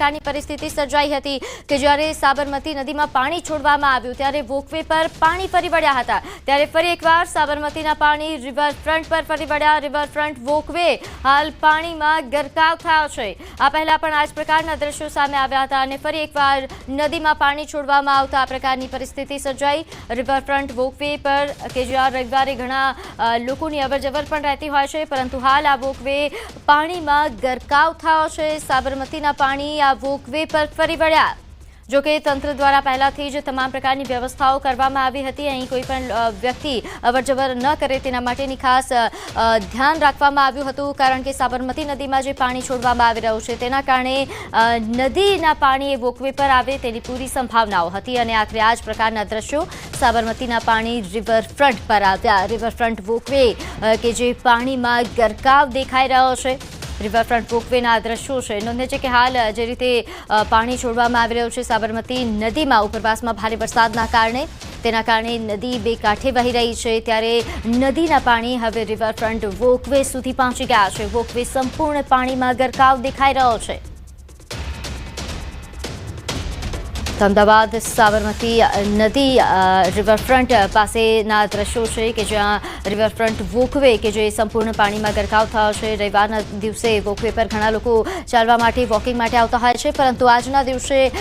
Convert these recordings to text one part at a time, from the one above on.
પ્રકારની પરિસ્થિતિ સર્જાઈ હતી કે જ્યારે સાબરમતી નદીમાં પાણી છોડવામાં આવ્યું ત્યારે વોકવે પર પાણી ફરી વળ્યા હતા। ત્યારે ફરી એકવાર સાબરમતીના પાણી રિવરફ્રન્ટ પર ફરી વળ્યા। રિવરફ્રન્ટ વોકવે હાલ પાણીમાં ગરકાવ થયો છે। આ પહેલા પણ આ જ પ્રકારના દ્રશ્યો સામે આવ્યા હતા અને ફરી એકવાર નદીમાં પાણી છોડવામાં આવતા આ પ્રકારની પરિસ્થિતિ સર્જાઈ। રિવરફ્રન્ટ વોકવે પર કે જ્યાં રવિવારે ઘણા લોકોની અવરજવર પણ રહેતી હોય છે, પરંતુ હાલ આ વોકવે પાણીમાં ગરકાવ થયો છે। સાબરમતીના પાણી આ વોકવે પર ફરી વળ્યા। જો કે તંત્ર દ્વારા પહેલાથી જ તમામ પ્રકારની વ્યવસ્થાઓ કરવામાં આવી હતી। અહીં કોઈ પણ વ્યક્તિ અવરજવર ન કરે તેના માટેની ખાસ ધ્યાન રાખવામાં આવ્યું હતું, કારણ કે સાબરમતી નદીમાં જે પાણી છોડવામાં આવી રહ્યું છે તેના કારણે નદીના પાણી એ વોકવે પર આવે તેની પૂરી સંભાવનાઓ હતી અને આખરે આ જ પ્રકારના દ્રશ્યો સાબરમતીના પાણી રિવરફ્રન્ટ પર આવ્યા। રિવરફ્રન્ટ વોકવે કે જે પાણીમાં ગરકાવ દેખાઈ રહ્યો છે। રિવરફ્રન્ટ વોકવેના દ્રશ્યો છે। નોંધે છે કે હાલ જે રીતે પાણી છોડવામાં આવી રહ્યું છે સાબરમતી નદીમાં ઉપરવાસમાં ભારે વરસાદના કારણે, તેના કારણે નદી બે કાંઠે વહી રહી છે, ત્યારે નદીના પાણી હવે રિવરફ્રન્ટ વોકવે સુધી પહોંચી ગયા છે। વોકવે સંપૂર્ણ પાણીમાં ગરકાવ દેખાઈ રહ્યો છે। અમદાવાદ સાબરમતી નદી રિવરફ્રન્ટ પાસેના દ્રશ્યો છે કે જ્યાં રિવરફ્રન્ટ વોકવે કે જે સંપૂર્ણ પાણીમાં ગરકાવ થયો છે। રવિવારના દિવસે વોકવે પર ઘણા લોકો ચાલવા માટે વોકિંગ માટે આવતા હોય છે, પરંતુ આજના દિવસે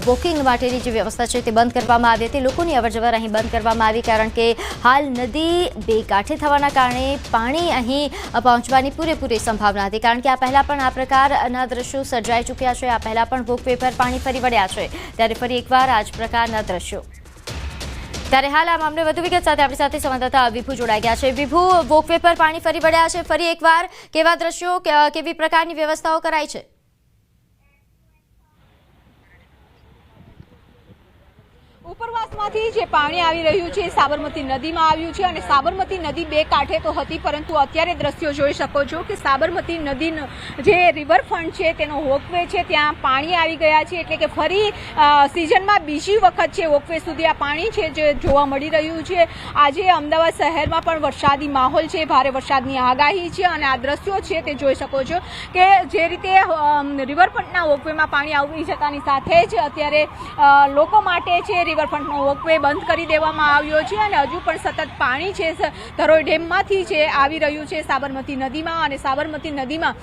વોકિંગ માટેની જે વ્યવસ્થા છે તે બંધ કરવામાં આવી હતી। લોકોની અવરજવર અહીં બંધ કરવામાં આવી, કારણ કે હાલ નદી બે કાંઠે થવાના કારણે પાણી અહીં પહોંચવાની પૂરેપૂરી સંભાવના હતી, કારણ કે આ પહેલાં પણ આ પ્રકારના દ્રશ્યો સર્જાઈ ચૂક્યા છે। આ પહેલાં પણ વોકવે પર પાણી ફરી વળ્યા છે, ત્યારે ફરી એકવાર આ જ પ્રકારના દ્રશ્યો। ત્યારે હાલ આ મામલે વધુ વિગત સાથે આપણી સાથે સંવાદદાતા વિભુ જોડાઈ ગયા છે। વિભુ, વોકવે પર પાણી ફરી વળ્યા છે, ફરી એકવાર કેવા દ્રશ્યો, કેવી પ્રકારની વ્યવસ્થાઓ કરાઈ છે? ઉપરવાસમાંથી જે પાણી આવી રહ્યું છે સાબરમતી નદીમાં આવ્યું છે અને સાબરમતી નદી બે કાંઠે તો હતી, પરંતુ અત્યારે દ્રશ્યો જોઈ શકો છો કે સાબરમતી નદીનો જે રિવરફ્રન્ટ છે તેનો વોકવે છે ત્યાં પાણી આવી ગયા છે, એટલે કે ફરી સિઝનમાં બીજી વખત છે વોકવે સુધી આ પાણી છે જે જોવા મળી રહ્યું છે। આજે અમદાવાદ શહેરમાં પણ વરસાદી માહોલ છે, ભારે વરસાદની આગાહી છે અને આ દ્રશ્યો છે તે જોઈ શકો છો કે જે રીતે રિવરફ્રન્ટના વોકવેમાં પાણી આવી જતાની સાથે જ અત્યારે લોકો માટે છે રિવરફ્રન્ટનો વોકવે બંધ કરી દેવામાં આવ્યો છે અને હજુ પણ સતત પાણી છે ધરોઈ ડેમમાંથી છે આવી રહ્યું છે સાબરમતી નદીમાં, અને સાબરમતી નદીમાં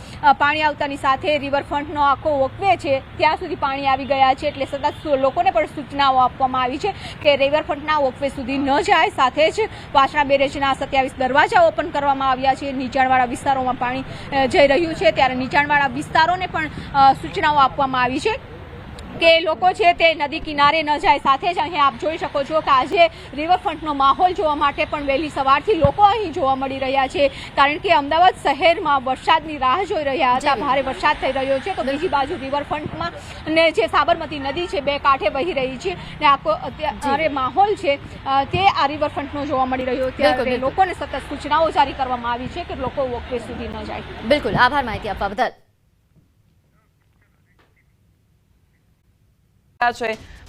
પાણી આવતાની સાથે રિવરફ્રન્ટનો આખો વોકવે છે ત્યાં સુધી પાણી આવી ગયા છે, એટલે સતત લોકોને પણ સૂચનાઓ આપવામાં આવી છે કે રિવરફ્રન્ટના વોકવે સુધી ન જાય। સાથે જ વાસણા બેરેજના 27 દરવાજા ઓપન કરવામાં આવ્યા છે। નીચાણવાળા વિસ્તારોમાં પાણી જઈ રહ્યું છે, ત્યારે નીચાણવાળા વિસ્તારોને પણ સૂચનાઓ આપવામાં આવી છે કે લોકો છે તે નદી કિનારે ન જાય। સાથે જ અહીં આપ જોઈ શકો છો કે આજે રિવરફ્રન્ટનો માહોલ જોવા માટે પણ વહેલી સવારથી લોકો અહીં જોવા મળી રહ્યા છે, કારણ કે અમદાવાદ શહેરમાં વરસાદની રાહ જોઈ રહ્યા હતા। ભારે વરસાદ થઈ રહ્યો છે, તો બીજી બાજુ રિવરફ્રન્ટમાં ને જે સાબરમતી નદી છે બે કાંઠે વહી રહી છે ને આખો અત્યારે માહોલ છે તે આ રિવરફ્રન્ટનો જોવા મળી રહ્યો, ત્યારે લોકોને સતત સૂચનાઓ જારી કરવામાં આવી છે કે લોકો વોકવે સુધી ન જાય। બિલકુલ, આભાર માહિતી આપવા બદલ।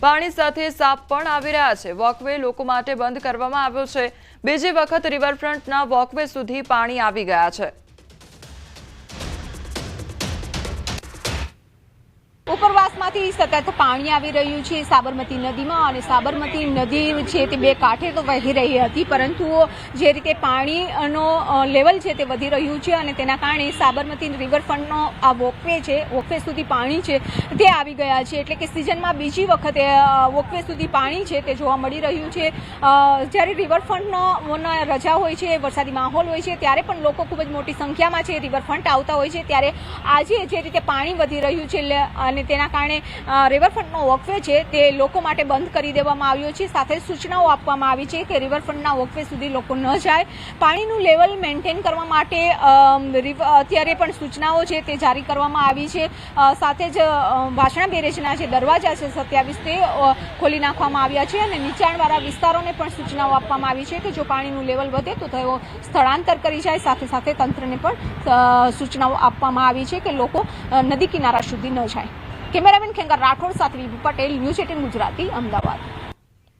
પાણી સાથે સાપ પણ આવી રહ્યા છે। વોકવે લોકો માટે બંધ કરવામાં આવ્યો છે। બીજી વખત રિવરફ્રન્ટના વોકવે સુધી પાણી આવી ગયા છે। ઉપરવાસમાંથી સતત પાણી આવી રહ્યું છે સાબરમતી નદીમાં, અને સાબરમતી નદી છે તે બે કાંઠે તો વહી રહી હતી, પરંતુ જે રીતે પાણીનો લેવલ છે તે વધી રહ્યું છે અને તેના કારણે સાબરમતી રિવરફ્રન્ટનો આ વોકવે છે વોકવે સુધી પાણી છે તે આવી ગયા છે, એટલે કે સિઝનમાં બીજી વખતે વોકવે સુધી પાણી છે તે જોવા મળી રહ્યું છે। જ્યારે રિવરફ્રન્ટનો રજા હોય છે, વરસાદી માહોલ હોય છે, ત્યારે પણ લોકો ખૂબ જ મોટી સંખ્યામાં છે રિવરફ્રન્ટ આવતા હોય છે, ત્યારે આજે જે રીતે પાણી વધી રહ્યું છે અને તેના કારણે રિવરફ્રન્ટનો વોકવે છે તે લોકો માટે બંધ કરી દેવામાં આવ્યો છે। સાથે સૂચનાઓ આપવામાં આવી છે કે રિવરફ્રન્ટના વોકવે સુધી લોકો ન જાય। પાણીનું લેવલ મેન્ટેન કરવા માટે અત્યારે પણ સૂચનાઓ છે તે જારી કરવામાં આવી છે। સાથે જ વાસણા બેરેજના જે દરવાજા છે 27 તે ખોલી નાખવામાં આવ્યા છે અને નીચાણવાળા વિસ્તારોને પણ સૂચનાઓ આપવામાં આવી છે કે જો પાણીનું લેવલ વધે તો તેઓ સ્થળાંતર કરી જાય। સાથે સાથે તંત્રને પણ સૂચનાઓ આપવામાં આવી છે કે લોકો નદી કિનારા સુધી ન જાય। કેમેરામેન ખેંગાર રાઠોડ સાથે વિભુ પટેલ, ન્યૂઝ 18 ગુજરાતી, અમદાવાદ।